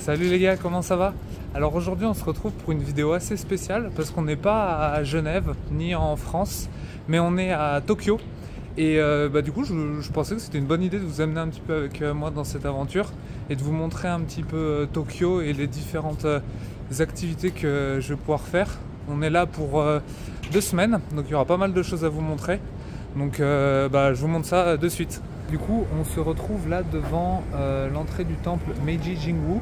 Salut les gars, comment ça va? Alors aujourd'hui on se retrouve pour une vidéo assez spéciale parce qu'on n'est pas à Genève ni en France, mais on est à Tokyo. Et du coup je pensais que c'était une bonne idée de vous amener un petit peu avec moi dans cette aventure et de vous montrer un petit peu Tokyo et les différentes activités que je vais pouvoir faire. On est là pour 2 semaines, donc il y aura pas mal de choses à vous montrer. Donc je vous montre ça de suite. Du coup on se retrouve là devant l'entrée du temple Meiji Jingu.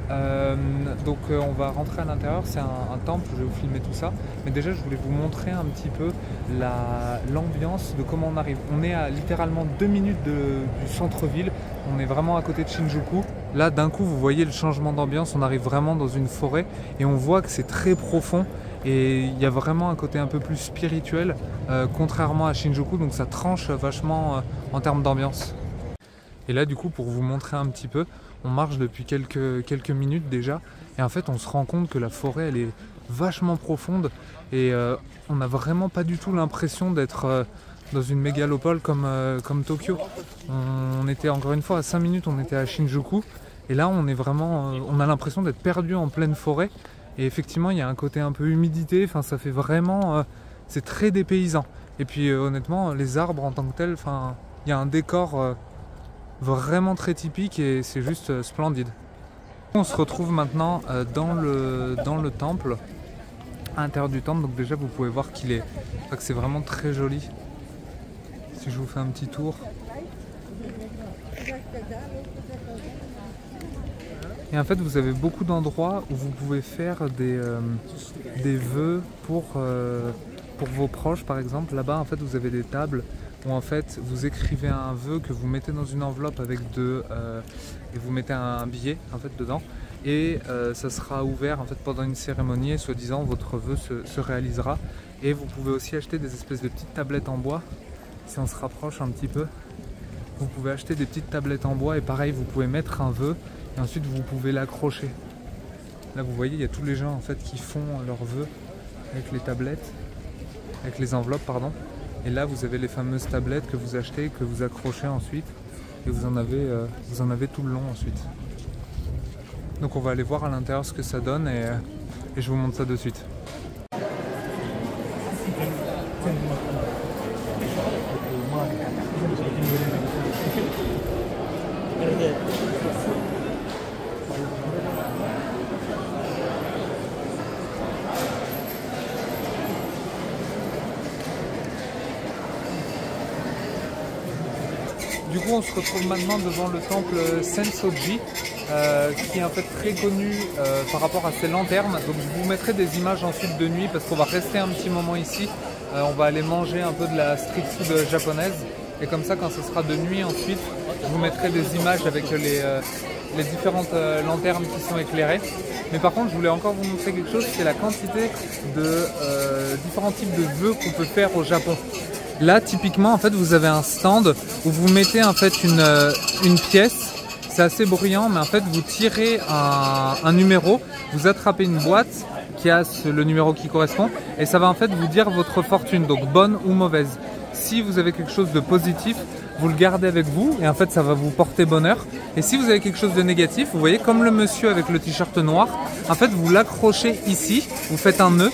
On va rentrer à l'intérieur, c'est un temple, je vais vous filmer tout ça. Mais déjà je voulais vous montrer un petit peu l'ambiance de comment on arrive. On est à littéralement 2 minutes du centre-ville, on est vraiment à côté de Shinjuku. Là d'un coup vous voyez le changement d'ambiance, on arrive vraiment dans une forêt et on voit que c'est très profond. Et il y a vraiment un côté un peu plus spirituel, contrairement à Shinjuku, donc ça tranche vachement en termes d'ambiance. Et là du coup pour vous montrer un petit peu, on marche depuis quelques minutes déjà et en fait on se rend compte que la forêt elle est vachement profonde et on n'a vraiment pas du tout l'impression d'être dans une mégalopole comme Tokyo. On était encore une fois à 5 minutes, on était à Shinjuku et là on est vraiment, on a l'impression d'être perdu en pleine forêt et effectivement il y a un côté un peu humidité, enfin ça fait vraiment, c'est très dépaysant. Et puis honnêtement les arbres en tant que tels, enfin il y a un décor vraiment très typique et c'est juste splendide. On se retrouve maintenant dans le temple, à l'intérieur du temple, donc déjà vous pouvez voir que c'est vraiment très joli. Si je vous fais un petit tour. Et en fait vous avez beaucoup d'endroits où vous pouvez faire des vœux pour vos proches par exemple. Là-bas en fait vous avez des tables où en fait vous écrivez un vœu que vous mettez dans une enveloppe avec et vous mettez un billet en fait dedans et ça sera ouvert en fait pendant une cérémonie et soi-disant votre vœu se réalisera. Et vous pouvez aussi acheter des espèces de petites tablettes en bois. Si on se rapproche un petit peu, vous pouvez acheter des petites tablettes en bois et pareil vous pouvez mettre un vœu et ensuite vous pouvez l'accrocher. Là vous voyez il y a tous les gens en fait qui font leurs vœux avec les tablettes, avec les enveloppes pardon. Et là vous avez les fameuses tablettes que vous achetez, que vous accrochez ensuite et vous en avez tout le long ensuite. Donc on va aller voir à l'intérieur ce que ça donne et je vous montre ça de suite. Du coup on se retrouve maintenant devant le temple Sensoji qui est en fait très connu par rapport à ses lanternes. Donc je vous mettrai des images ensuite de nuit parce qu'on va rester un petit moment ici. On va aller manger un peu de la street food japonaise et comme ça quand ce sera de nuit ensuite je vous mettrai des images avec les différentes lanternes qui sont éclairées. Mais par contre je voulais encore vous montrer quelque chose, c'est la quantité de différents types de vœux qu'on peut faire au Japon. Là typiquement en fait vous avez un stand où vous mettez en fait une pièce, c'est assez bruyant mais en fait vous tirez un numéro, vous attrapez une boîte qui a le numéro qui correspond et ça va en fait vous dire votre fortune, donc bonne ou mauvaise. Si vous avez quelque chose de positif, vous le gardez avec vous et en fait ça va vous porter bonheur. Et si vous avez quelque chose de négatif, vous voyez comme le monsieur avec le t-shirt noir, en fait vous l'accrochez ici, vous faites un nœud.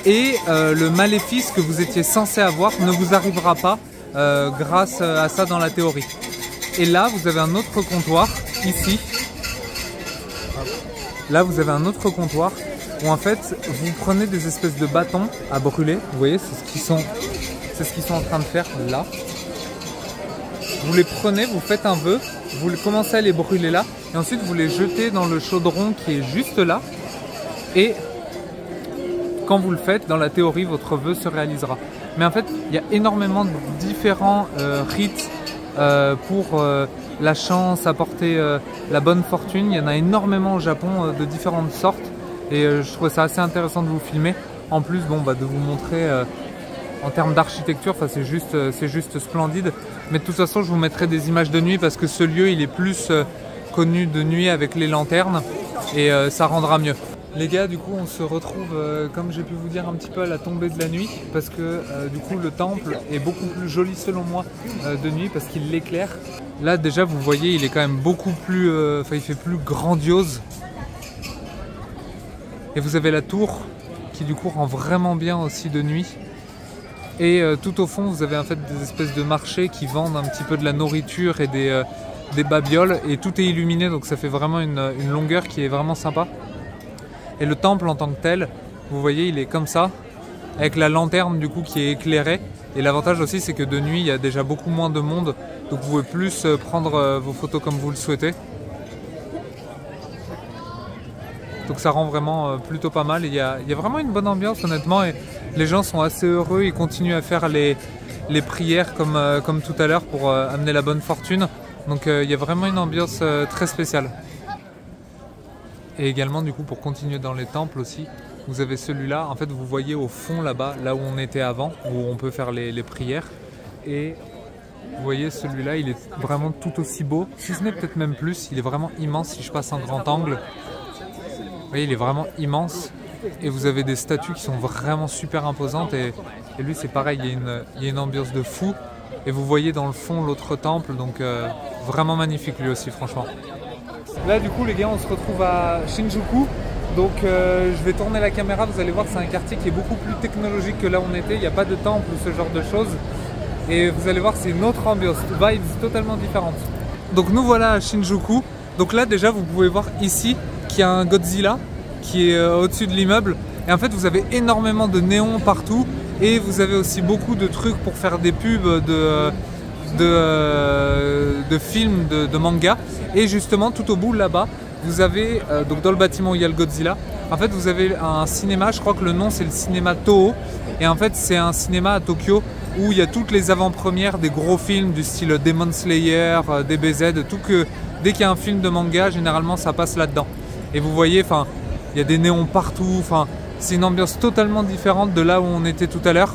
Et le maléfice que vous étiez censé avoir ne vous arrivera pas grâce à ça dans la théorie. Et là vous avez un autre comptoir ici. Là vous avez un autre comptoir où en fait vous prenez des espèces de bâtons à brûler. Vous voyez c'est ce qu'ils sont en train de faire là. Vous les prenez, vous faites un vœu, vous commencez à les brûler là et ensuite vous les jetez dans le chaudron qui est juste là. Et quand vous le faites, dans la théorie, votre vœu se réalisera. Mais en fait, il y a énormément de différents rites pour la chance, apporter la bonne fortune. Il y en a énormément au Japon de différentes sortes. Et je trouve ça assez intéressant de vous filmer. En plus, de vous montrer en termes d'architecture, c'est juste splendide. Mais de toute façon, je vous mettrai des images de nuit parce que ce lieu, il est plus connu de nuit avec les lanternes. Et ça rendra mieux. Les gars, du coup on se retrouve, comme j'ai pu vous dire, un petit peu à la tombée de la nuit parce que du coup le temple est beaucoup plus joli selon moi de nuit parce qu'il l'éclaire. Là déjà vous voyez il est quand même beaucoup plus, il fait plus grandiose Et vous avez la tour qui du coup rend vraiment bien aussi de nuit. Et tout au fond, vous avez en fait des espèces de marchés qui vendent un petit peu de la nourriture et des babioles. Et tout est illuminé, donc ça fait vraiment une longueur qui est vraiment sympa. Et le temple en tant que tel, vous voyez, il est comme ça, avec la lanterne du coup qui est éclairée. Et l'avantage aussi, c'est que de nuit, il y a déjà beaucoup moins de monde. Donc vous pouvez plus prendre vos photos comme vous le souhaitez. Donc ça rend vraiment plutôt pas mal. Il y a vraiment une bonne ambiance honnêtement. Et les gens sont assez heureux. Ils continuent à faire les prières comme tout à l'heure pour amener la bonne fortune. Donc il y a vraiment une ambiance très spéciale. Et également du coup pour continuer dans les temples aussi, vous avez celui-là. En fait vous voyez au fond là-bas, là où on était avant, où on peut faire les prières. Et vous voyez celui-là, il est vraiment tout aussi beau. Si ce n'est peut-être même plus, il est vraiment immense si je passe en grand angle. Vous voyez, il est vraiment immense. Et vous avez des statues qui sont vraiment super imposantes. Et lui c'est pareil, il y a une ambiance de fou. Et vous voyez dans le fond l'autre temple, donc vraiment magnifique lui aussi franchement. Là du coup les gars, on se retrouve à Shinjuku. Donc je vais tourner la caméra, vous allez voir c'est un quartier qui est beaucoup plus technologique que là où on était. Il n'y a pas de temple ou ce genre de choses. Et vous allez voir c'est une autre ambiance, vibes totalement différente. Donc nous voilà à Shinjuku. Donc là déjà vous pouvez voir ici qu'il y a un Godzilla qui est au-dessus de l'immeuble. Et en fait vous avez énormément de néons partout. Et vous avez aussi beaucoup de trucs pour faire des pubs de films, de manga. Et justement tout au bout là-bas, vous avez, donc dans le bâtiment où il y a le Godzilla, en fait vous avez un cinéma, je crois que le nom c'est le cinéma Toho. Et en fait c'est un cinéma à Tokyo où il y a toutes les avant-premières des gros films du style Demon Slayer, DBZ, tout que dès qu'il y a un film de manga, généralement ça passe là-dedans. Et vous voyez, enfin, il y a des néons partout, enfin, c'est une ambiance totalement différente de là où on était tout à l'heure.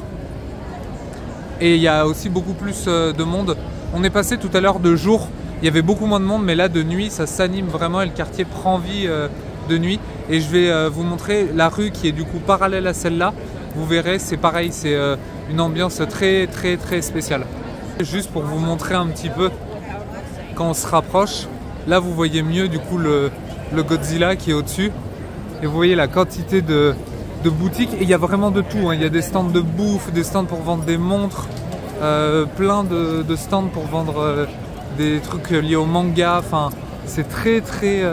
Et il y a aussi beaucoup plus de monde. On est passé tout à l'heure de jour, il y avait beaucoup moins de monde, mais là de nuit ça s'anime vraiment et le quartier prend vie de nuit. Et je vais vous montrer la rue qui est du coup parallèle à celle-là. Vous verrez, c'est pareil, c'est une ambiance très très très spéciale. Juste pour vous montrer un petit peu, quand on se rapproche, là vous voyez mieux du coup le Godzilla qui est au-dessus. Et vous voyez la quantité de boutiques, et il y a vraiment de tout, hein. Il y a des stands de bouffe, des stands pour vendre des montres, plein de stands pour vendre des trucs liés au manga, enfin c'est très très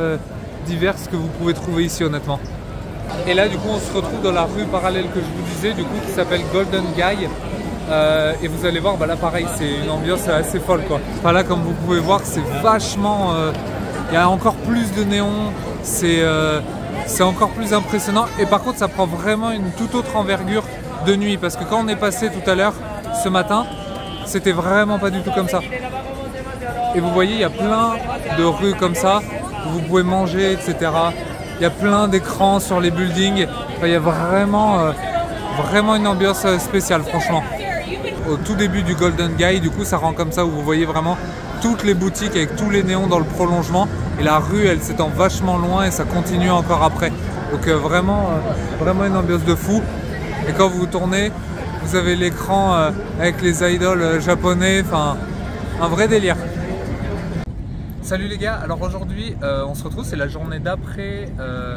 divers ce que vous pouvez trouver ici honnêtement. Et là du coup on se retrouve dans la rue parallèle que je vous disais, du coup qui s'appelle Golden Guy. Et vous allez voir, bah là pareil c'est une ambiance assez folle quoi. Enfin là comme vous pouvez voir c'est vachement, il y a encore plus de néons, c'est encore plus impressionnant. Et par contre ça prend vraiment une toute autre envergure de nuit, parce que quand on est passé tout à l'heure ce matin, c'était vraiment pas du tout comme ça. Et vous voyez il y a plein de rues comme ça où vous pouvez manger, etc. Il y a plein d'écrans sur les buildings. Enfin, il y a vraiment une ambiance spéciale franchement. Au tout début du Golden Guy, du coup ça rend comme ça où vous voyez vraiment toutes les boutiques avec tous les néons dans le prolongement. Et la rue elle s'étend vachement loin et ça continue encore après. Donc vraiment une ambiance de fou. Et quand vous tournez, vous avez l'écran avec les idoles japonais, enfin un vrai délire. Salut les gars, alors aujourd'hui on se retrouve, c'est la journée d'après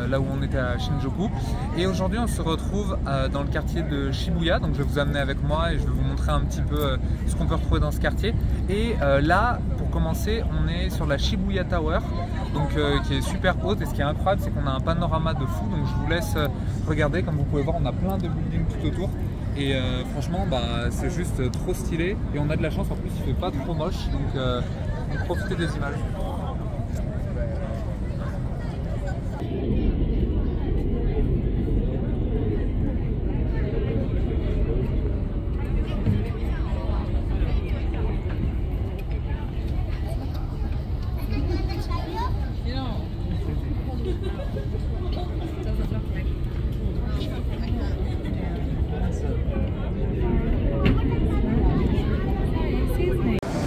là où on était à Shinjuku. Et aujourd'hui on se retrouve dans le quartier de Shibuya, donc je vais vous amener avec moi et je vais vous montrer un petit peu ce qu'on peut retrouver dans ce quartier. Et là, pour commencer, on est sur la Shibuya Tower, donc qui est super haute. Et ce qui est incroyable, c'est qu'on a un panorama de fou, donc je vous laisse regarder. Comme vous pouvez voir, on a plein de buildings tout autour. Et franchement, bah, c'est juste trop stylé. Et on a de la chance, en plus il fait pas trop moche, donc profitez des images.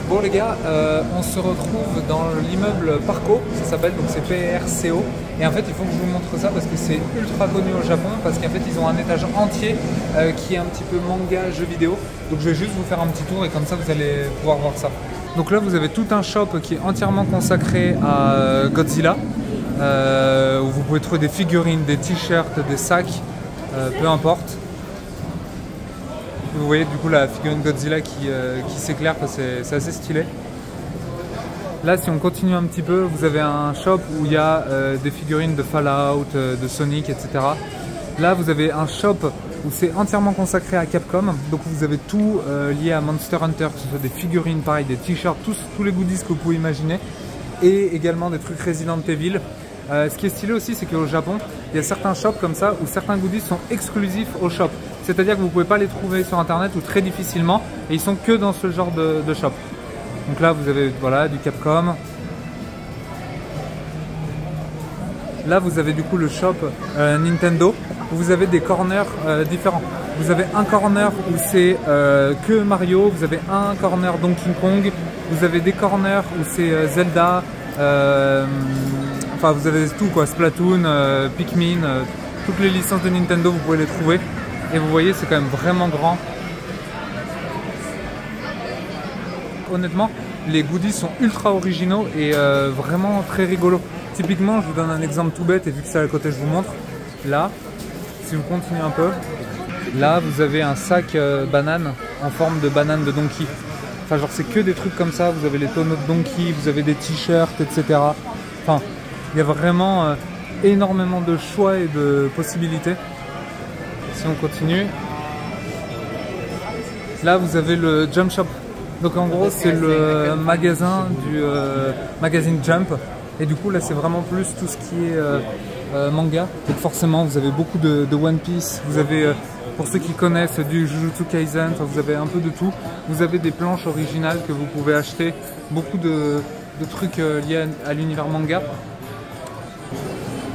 Bon les gars, on se retrouve dans l'immeuble Parco, ça s'appelle, donc c'est PRCO. Et en fait il faut que je vous montre ça parce que c'est ultra connu au Japon, parce qu'en fait ils ont un étage entier qui est un petit peu manga, jeux vidéo. Donc je vais juste vous faire un petit tour et comme ça vous allez pouvoir voir ça. Donc là vous avez tout un shop qui est entièrement consacré à Godzilla. où vous pouvez trouver des figurines, des t-shirts, des sacs, peu importe. Vous voyez du coup la figurine Godzilla qui s'éclaire, c'est assez stylé. Là, si on continue un petit peu, vous avez un shop où il y a des figurines de Fallout, de Sonic, etc. Là, vous avez un shop où c'est entièrement consacré à Capcom. Donc vous avez tout lié à Monster Hunter, que ce soit des figurines, pareil, des t-shirts, tous les goodies que vous pouvez imaginer. Et également des trucs Resident Evil. Ce qui est stylé aussi, c'est qu'au Japon, il y a certains shops comme ça où certains goodies sont exclusifs au shop. C'est-à-dire que vous ne pouvez pas les trouver sur internet ou très difficilement, et ils sont que dans ce genre de shop. Donc là vous avez voilà, du Capcom. Là vous avez du coup le shop Nintendo, où vous avez des corners différents. Vous avez un corner où c'est que Mario, vous avez un corner Donkey Kong, vous avez des corners où c'est Zelda, enfin vous avez tout quoi, Splatoon, Pikmin, toutes les licences de Nintendo vous pouvez les trouver. Et vous voyez c'est quand même vraiment grand. Honnêtement, les goodies sont ultra originaux et vraiment très rigolos. Typiquement, je vous donne un exemple tout bête et vu que c'est à côté, je vous montre. Là, si vous continuez un peu, là vous avez un sac banane en forme de banane de Donkey. Enfin, genre, c'est que des trucs comme ça. Vous avez les tonneaux de Donkey, vous avez des t-shirts, etc. Enfin, il y a vraiment énormément de choix et de possibilités. Si on continue, là vous avez le Jump Shop. Donc en gros c'est le magasin du magazine Jump, et du coup là c'est vraiment plus tout ce qui est manga. Donc forcément vous avez beaucoup de One Piece, vous avez pour ceux qui connaissent du Jujutsu Kaisen, enfin, vous avez un peu de tout. Vous avez des planches originales que vous pouvez acheter, beaucoup de trucs liés à l'univers manga.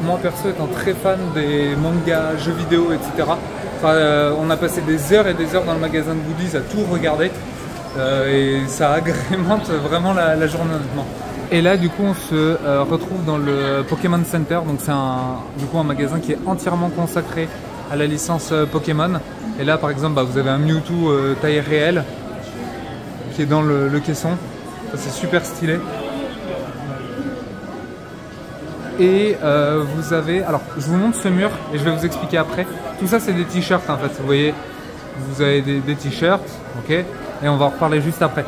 Moi perso étant très fan des mangas, jeux vidéo, etc. Enfin, on a passé des heures et des heures dans le magasin de goodies à tout regarder. Et ça agrémente vraiment la journée honnêtement. Et là du coup on se retrouve dans le Pokémon Center, donc c'est un magasin qui est entièrement consacré à la licence Pokémon. Et là par exemple vous avez un Mewtwo taille réelle qui est dans le caisson, c'est super stylé. Et vous avez, alors je vous montre ce mur et je vais vous expliquer après. Tout ça c'est des t-shirts en fait, vous voyez, vous avez des t-shirts, ok, et on va en reparler juste après.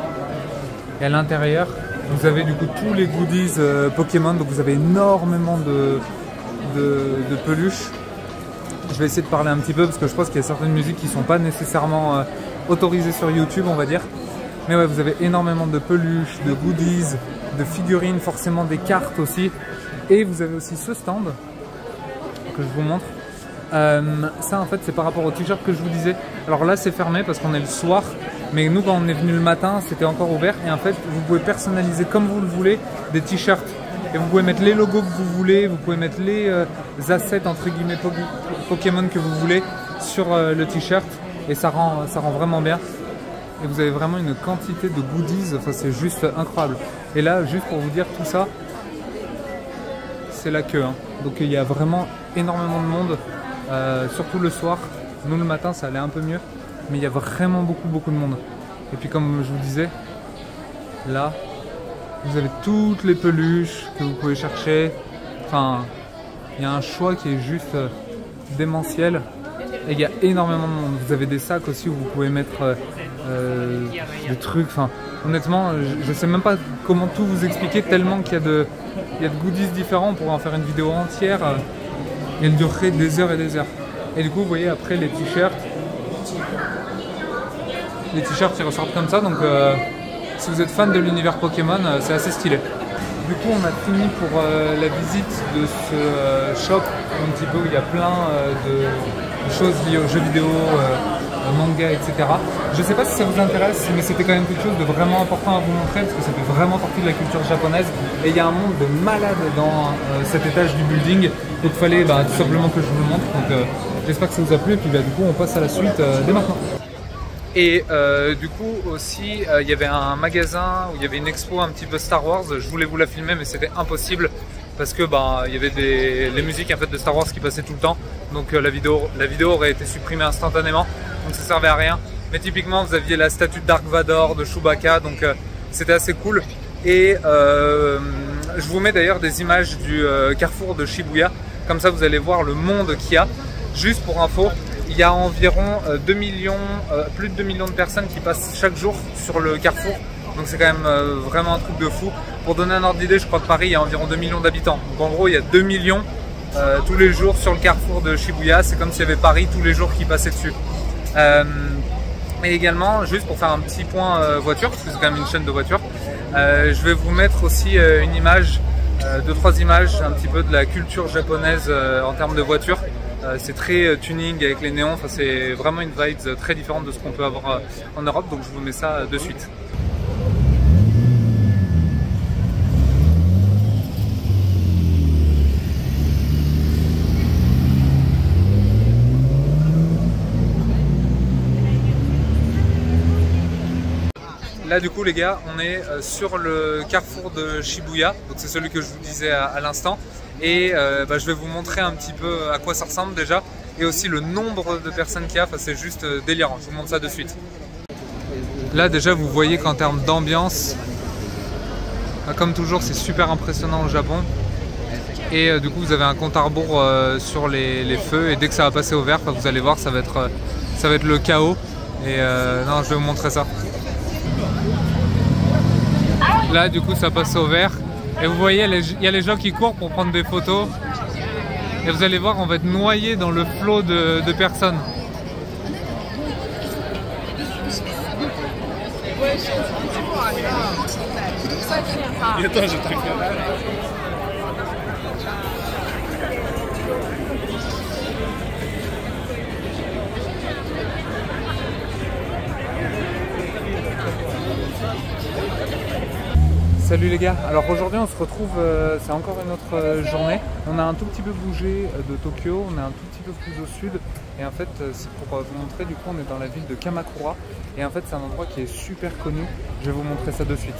Et à l'intérieur, vous avez du coup tous les goodies Pokémon, donc vous avez énormément de peluches. Je vais essayer de parler un petit peu parce que je pense qu'il y a certaines musiques qui ne sont pas nécessairement autorisées sur YouTube, on va dire. Mais ouais, vous avez énormément de peluches, de goodies, de figurines, forcément des cartes aussi. Et vous avez aussi ce stand que je vous montre. Ça en fait c'est par rapport au t-shirt que je vous disais. Alors là c'est fermé parce qu'on est le soir, mais nous quand on est venu le matin c'était encore ouvert. Et en fait vous pouvez personnaliser comme vous le voulez des t-shirts. Et vous pouvez mettre les logos que vous voulez, vous pouvez mettre les assets entre guillemets Pokémon que vous voulez sur le t-shirt. Et ça rend vraiment bien. Et vous avez vraiment une quantité de goodies, enfin c'est juste incroyable. Et là juste pour vous dire tout ça, c'est la queue, hein. Donc il y a vraiment énormément de monde, surtout le soir. Nous le matin ça allait un peu mieux, mais il y a vraiment beaucoup de monde. Et puis comme je vous disais, là vous avez toutes les peluches que vous pouvez chercher. Enfin, il y a un choix qui est juste démentiel. Et il y a énormément de monde. Vous avez des sacs aussi où vous pouvez mettre des trucs. Enfin, honnêtement, je sais même pas comment tout vous expliquer tellement qu'il y a de goodies différents. On pourrait en faire une vidéo entière. Et elle durerait des heures et des heures. Et du coup, vous voyez après les t-shirts. Les t-shirts ils ressortent comme ça. Donc, si vous êtes fan de l'univers Pokémon, c'est assez stylé. Du coup, on a fini pour la visite de ce shop, un petit peu où il y a plein de choses liées aux jeux vidéo, manga, etc. Je ne sais pas si ça vous intéresse, mais c'était quand même quelque chose de vraiment important à vous montrer parce que ça fait vraiment partie de la culture japonaise. Et il y a un monde de malades dans cet étage du building. Donc il fallait tout simplement que je vous le montre. Donc j'espère que ça vous a plu. Et puis du coup, on passe à la suite dès maintenant. Et du coup aussi il y avait un magasin où il y avait une expo un petit peu Star Wars. Je voulais vous la filmer mais c'était impossible parce que il y avait les musiques en fait de Star Wars qui passaient tout le temps. Donc la vidéo aurait été supprimée instantanément. Donc ça servait à rien. Mais typiquement vous aviez la statue de Dark Vador, de Chewbacca, donc c'était assez cool. Et Je vous mets d'ailleurs des images du carrefour de Shibuya, comme ça vous allez voir le monde qu'il y a. Juste pour info, il y a environ 2 millions, plus de 2 millions de personnes qui passent chaque jour sur le carrefour. Donc c'est quand même vraiment un truc de fou. Pour donner un ordre d'idée, je crois que Paris, il y a environ 2 millions d'habitants. Donc en gros, il y a 2 millions tous les jours sur le carrefour de Shibuya. C'est comme s'il y avait Paris tous les jours qui passaient dessus. Et également, juste pour faire un petit point voiture, parce que c'est quand même une chaîne de voitures, je vais vous mettre aussi une image, 2-3 images un petit peu de la culture japonaise en termes de voitures. C'est très tuning avec les néons, enfin, c'est vraiment une vibe très différente de ce qu'on peut avoir en Europe, donc je vous mets ça de suite. Là du coup les gars, on est sur le carrefour de Shibuya, donc c'est celui que je vous disais à l'instant. Et je vais vous montrer un petit peu à quoi ça ressemble déjà, et aussi le nombre de personnes qu'il y a, enfin, c'est juste délirant, je vous montre ça de suite. Là déjà vous voyez qu'en termes d'ambiance, comme toujours c'est super impressionnant au Japon. Et du coup vous avez un compte à rebours sur les feux, et dès que ça va passer au vert, vous allez voir, ça va être le chaos. Et non, je vais vous montrer ça. Là du coup ça passe au vert et vous voyez il y a les gens qui courent pour prendre des photos, et vous allez voir on va être noyé dans le flot de personnes. Salut les gars, alors aujourd'hui on se retrouve, c'est encore une autre journée. On a un tout petit peu bougé de Tokyo, on est un tout petit peu plus au sud, et en fait c'est pour vous montrer, du coup on est dans la ville de Kamakura, et en fait c'est un endroit qui est super connu, je vais vous montrer ça de suite.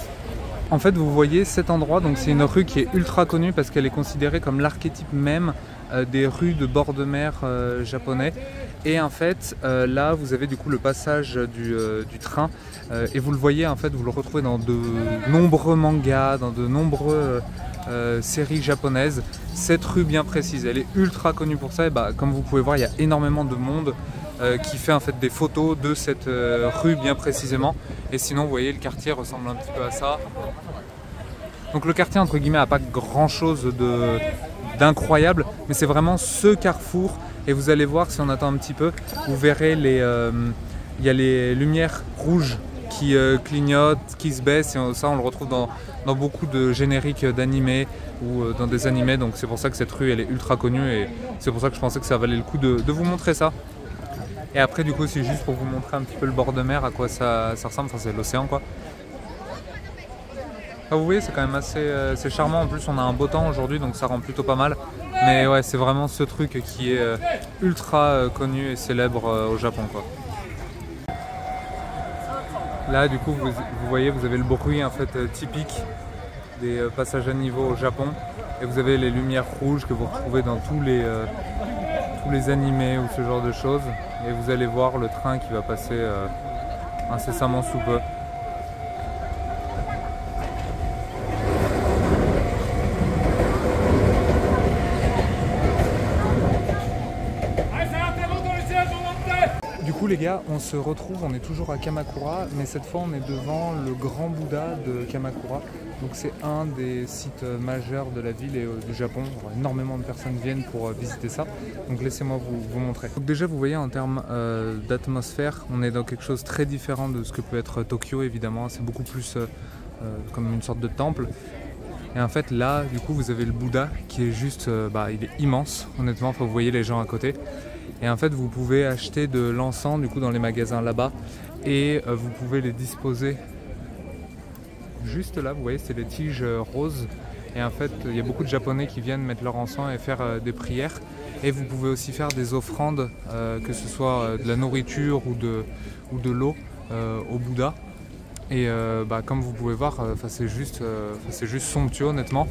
En fait vous voyez cet endroit, donc c'est une rue qui est ultra connue parce qu'elle est considérée comme l'archétype même des rues de bord de mer japonais. Et en fait là vous avez du coup le passage du train, et vous le voyez, en fait vous le retrouvez dans de nombreux mangas, dans de nombreuses séries japonaises. Cette rue bien précise, elle est ultra connue pour ça, et comme vous pouvez voir il y a énormément de monde qui fait en fait des photos de cette rue bien précisément. Et sinon vous voyez le quartier ressemble un petit peu à ça. Donc le quartier entre guillemets n'a pas grand chose d'incroyable, mais c'est vraiment ce carrefour. Et vous allez voir, si on attend un petit peu, vous verrez il y a les lumières rouges qui clignotent, qui se baissent, et ça on le retrouve dans beaucoup de génériques d'animés ou dans des animés. Donc c'est pour ça que cette rue elle est ultra connue, et c'est pour ça que je pensais que ça valait le coup de vous montrer ça. Et après du coup c'est juste pour vous montrer un petit peu le bord de mer, à quoi ça ressemble, enfin c'est l'océan quoi. Ah, vous voyez c'est quand même assez charmant, en plus on a un beau temps aujourd'hui donc ça rend plutôt pas mal. Mais ouais, c'est vraiment ce truc qui est ultra connu et célèbre au Japon quoi. Là du coup vous voyez, vous avez le bruit en fait typique des passages à niveau au Japon, et vous avez les lumières rouges que vous retrouvez dans tous les animés ou ce genre de choses, et vous allez voir le train qui va passer incessamment sous peu. Du coup les gars, on se retrouve, on est toujours à Kamakura, mais cette fois on est devant le grand Bouddha de Kamakura. Donc c'est un des sites majeurs de la ville et du Japon. Énormément de personnes viennent pour visiter ça, donc laissez-moi vous montrer. Donc déjà vous voyez en termes d'atmosphère, on est dans quelque chose de très différent de ce que peut être Tokyo évidemment. C'est beaucoup plus comme une sorte de temple. Et en fait là du coup vous avez le Bouddha qui est juste, il est immense honnêtement, enfin, vous voyez les gens à côté. Et en fait vous pouvez acheter de l'encens du coup dans les magasins là-bas, et vous pouvez les disposer juste là, vous voyez c'est les tiges roses. Et en fait il y a beaucoup de Japonais qui viennent mettre leur encens et faire des prières. Et vous pouvez aussi faire des offrandes, que ce soit de la nourriture ou de l'eau au Bouddha. Et comme vous pouvez voir, c'est juste somptueux honnêtement.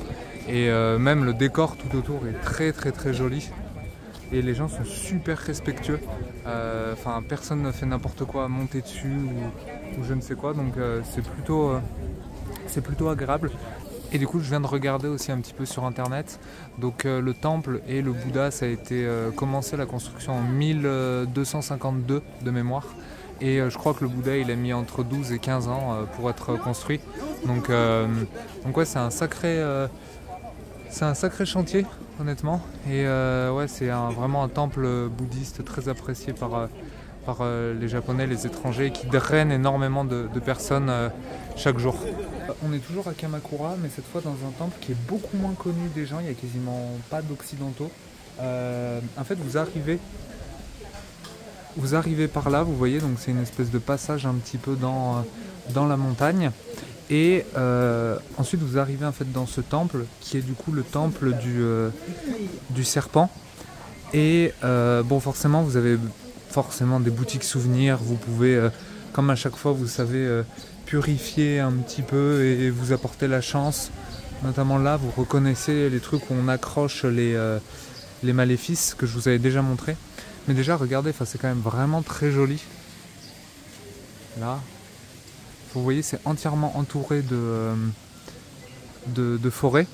Et même le décor tout autour est très très très joli. Et les gens sont super respectueux. Personne ne fait n'importe quoi à monter dessus ou je ne sais quoi. Donc c'est plutôt agréable. Et du coup je viens de regarder aussi un petit peu sur internet, donc le temple et le Bouddha ça a été commencé la construction en 1252 de mémoire, et je crois que le Bouddha il a mis entre 12 et 15 ans pour être construit, donc ouais c'est un sacré chantier honnêtement, et ouais c'est vraiment un temple bouddhiste très apprécié par les Japonais, les étrangers, qui drainent énormément de personnes chaque jour. On est toujours à Kamakura, mais cette fois dans un temple qui est beaucoup moins connu des gens, il n'y a quasiment pas d'occidentaux. En fait vous arrivez par là, vous voyez, donc c'est une espèce de passage un petit peu dans la montagne. Et ensuite vous arrivez en fait dans ce temple, qui est du coup le temple du serpent. Et bon forcément vous avez des boutiques souvenirs, vous pouvez, comme à chaque fois vous savez, purifier un petit peu et vous apporter la chance. Notamment là vous reconnaissez les trucs où on accroche les maléfices que je vous avais déjà montré. Mais déjà regardez, c'est quand même vraiment très joli. Là, vous voyez c'est entièrement entouré de forêt.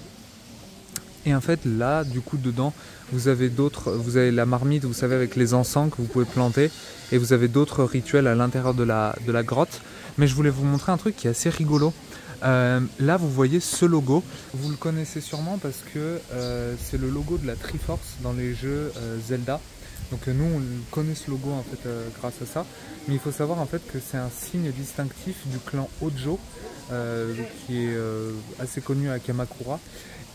Et en fait là du coup dedans vous avez la marmite, vous savez, avec les encens que vous pouvez planter, et vous avez d'autres rituels à l'intérieur de la grotte. Mais je voulais vous montrer un truc qui est assez rigolo. Là vous voyez ce logo, vous le connaissez sûrement parce que c'est le logo de la Triforce dans les jeux Zelda. Donc nous on connaît ce logo en fait grâce à ça, mais il faut savoir en fait que c'est un signe distinctif du clan Hojo qui est assez connu à Kamakura.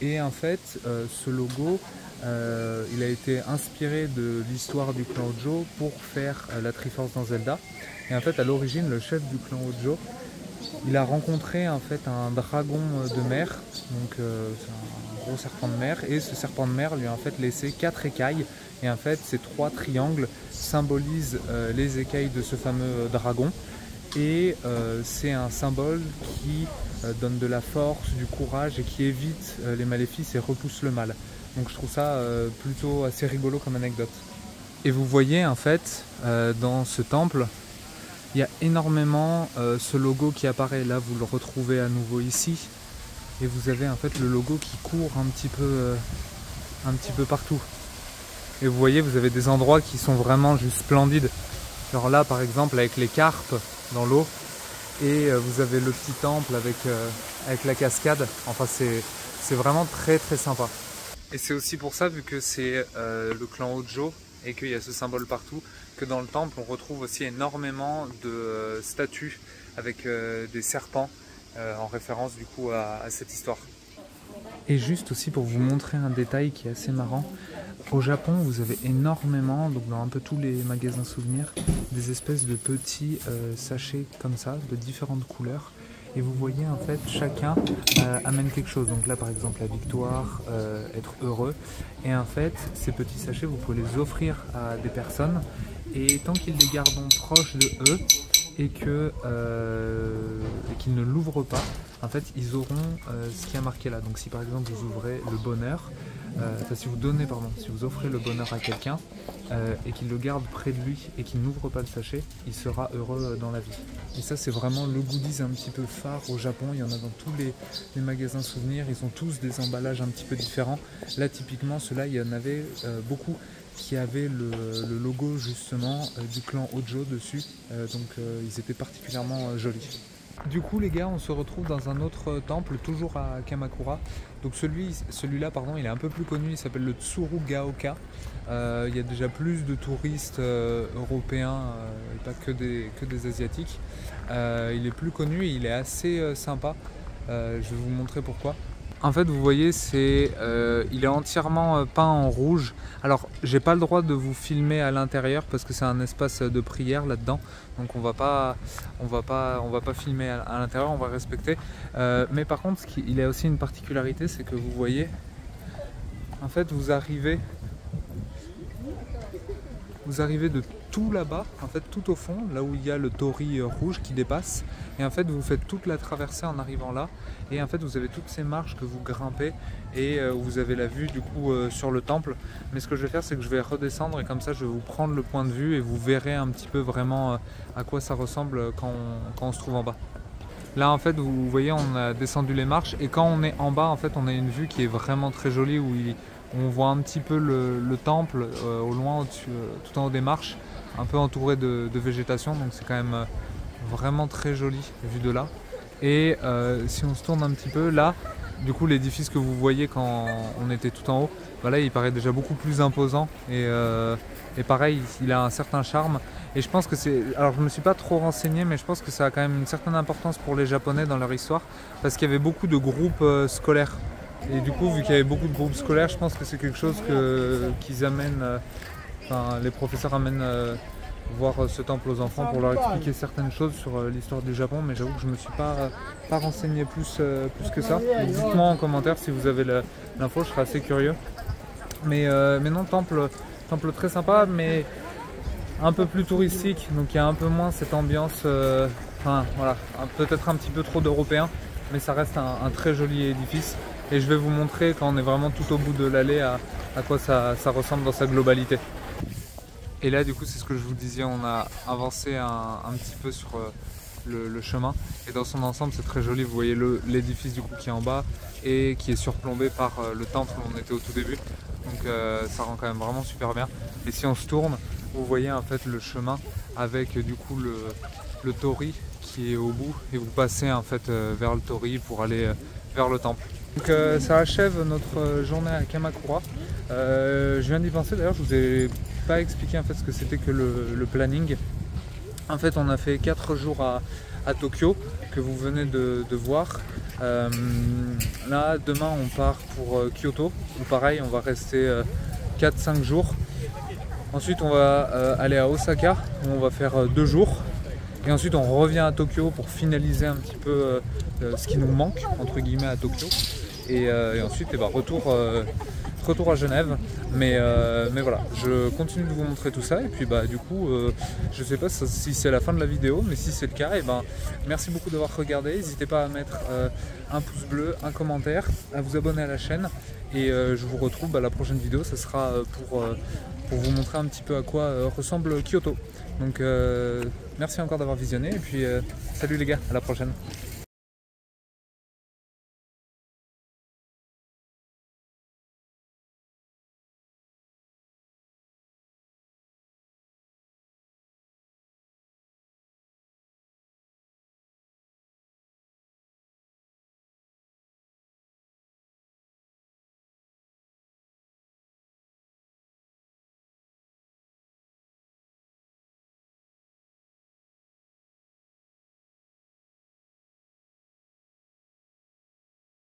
Et en fait ce logo il a été inspiré de l'histoire du clan Hojo pour faire la Triforce dans Zelda. Et en fait à l'origine le chef du clan Hojo il a rencontré en fait un dragon de mer, donc c'est un gros serpent de mer, et ce serpent de mer lui a en fait laissé 4 écailles, et en fait ces 3 triangles symbolisent les écailles de ce fameux dragon, et c'est un symbole qui donne de la force, du courage, et qui évite les maléfices et repousse le mal. Donc je trouve ça plutôt assez rigolo comme anecdote. Et vous voyez en fait dans ce temple il y a énormément ce logo qui apparaît. Là vous le retrouvez à nouveau ici, et vous avez en fait le logo qui court un petit peu partout. Et vous voyez, vous avez des endroits qui sont vraiment juste splendides, genre là par exemple avec les carpes dans l'eau, et vous avez le petit temple avec la cascade. Enfin c'est vraiment très très sympa. Et c'est aussi pour ça, vu que c'est le clan Hojo et qu'il y a ce symbole partout, que dans le temple on retrouve aussi énormément de statues avec des serpents en référence du coup à cette histoire. Et juste aussi pour vous montrer un détail qui est assez marrant, au Japon vous avez énormément, donc dans un peu tous les magasins souvenirs, des espèces de petits sachets comme ça, de différentes couleurs. Et vous voyez en fait chacun amène quelque chose. Donc là par exemple la victoire, être heureux. Et en fait ces petits sachets vous pouvez les offrir à des personnes, et tant qu'ils les gardent proches de eux et qu'ils ne l'ouvrent pas, en fait ils auront ce qui est marqué là. Donc si par exemple vous ouvrez le bonheur, si vous offrez le bonheur à quelqu'un et qu'il le garde près de lui et qu'il n'ouvre pas le sachet, il sera heureux dans la vie. Et ça c'est vraiment le goodies un petit peu phare au Japon. Il y en a dans tous les magasins souvenirs, ils ont tous des emballages un petit peu différents. Là typiquement ceux-là, il y en avait beaucoup qui avaient le logo justement du clan Hojo dessus, donc ils étaient particulièrement jolis. Du coup les gars, on se retrouve dans un autre temple, toujours à Kamakura. Donc celui-là pardon, il est un peu plus connu, il s'appelle le Tsurugaoka. Il y a déjà plus de touristes européens, et pas que des asiatiques. Il est plus connu et il est assez sympa. Je vais vous montrer pourquoi. En fait vous voyez il est entièrement peint en rouge. Alors j'ai pas le droit de vous filmer à l'intérieur parce que c'est un espace de prière là-dedans, donc on va pas filmer à l'intérieur, on va respecter. Mais par contre il a aussi une particularité, c'est que vous voyez en fait vous arrivez de tout là-bas, en fait tout au fond, là où il y a le torii rouge qui dépasse, et en fait vous faites toute la traversée en arrivant là, et en fait vous avez toutes ces marches que vous grimpez, et vous avez la vue du coup sur le temple. Mais ce que je vais faire, c'est que je vais redescendre, et comme ça je vais vous prendre le point de vue et vous verrez un petit peu vraiment à quoi ça ressemble quand on se trouve en bas. Là en fait vous voyez on a descendu les marches et quand on est en bas en fait on a une vue qui est vraiment très jolie où on voit un petit peu le temple au loin au-dessus, tout en haut des marches, un peu entouré de végétation, donc c'est quand même vraiment très joli vu de là. Et si on se tourne un petit peu là, du coup l'édifice que vous voyez quand on était tout en haut, là il paraît déjà beaucoup plus imposant et pareil il a un certain charme. Et je pense que c'est... Alors je me suis pas trop renseigné mais je pense que ça a quand même une certaine importance pour les Japonais dans leur histoire parce qu'il y avait beaucoup de groupes scolaires. Et du coup vu qu'il y avait beaucoup de groupes scolaires, je pense que c'est quelque chose qu'ils amènent, les professeurs amènent voir ce temple aux enfants pour leur expliquer certaines choses sur l'histoire du Japon, mais j'avoue que je me suis pas renseigné plus que ça. Dites-moi en commentaire si vous avez l'info, je serais assez curieux. Mais non, temple très sympa, mais un peu plus touristique, donc il y a un peu moins cette ambiance, voilà, peut-être un petit peu trop d'Européens, mais ça reste un très joli édifice. Et je vais vous montrer quand on est vraiment tout au bout de l'allée à quoi ça ressemble dans sa globalité. Et là du coup c'est ce que je vous disais, on a avancé un petit peu sur le chemin et dans son ensemble c'est très joli. Vous voyez l'édifice du coup qui est en bas et qui est surplombé par le temple où on était au tout début, donc ça rend quand même vraiment super bien. Et si on se tourne, vous voyez en fait le chemin avec du coup le torii qui est au bout et vous passez en fait vers le torii pour aller vers le temple. Donc ça achève notre journée à Kamakura. Je viens d'y penser d'ailleurs, je vous ai pas expliqué en fait ce que c'était que le planning. En fait on a fait 4 jours à Tokyo que vous venez de voir. Là demain on part pour Kyoto où pareil on va rester 4-5 jours. Ensuite on va aller à Osaka où on va faire 2 jours. Et ensuite on revient à Tokyo pour finaliser un petit peu ce qui nous manque entre guillemets à Tokyo. Et ensuite retour à Genève. Mais voilà, je continue de vous montrer tout ça. Et puis du coup, je sais pas si c'est la fin de la vidéo, mais si c'est le cas, merci beaucoup d'avoir regardé. N'hésitez pas à mettre un pouce bleu, un commentaire, à vous abonner à la chaîne. Et je vous retrouve la prochaine vidéo, ça sera pour vous montrer un petit peu à quoi ressemble Kyoto. Donc merci encore d'avoir visionné et puis salut les gars, à la prochaine.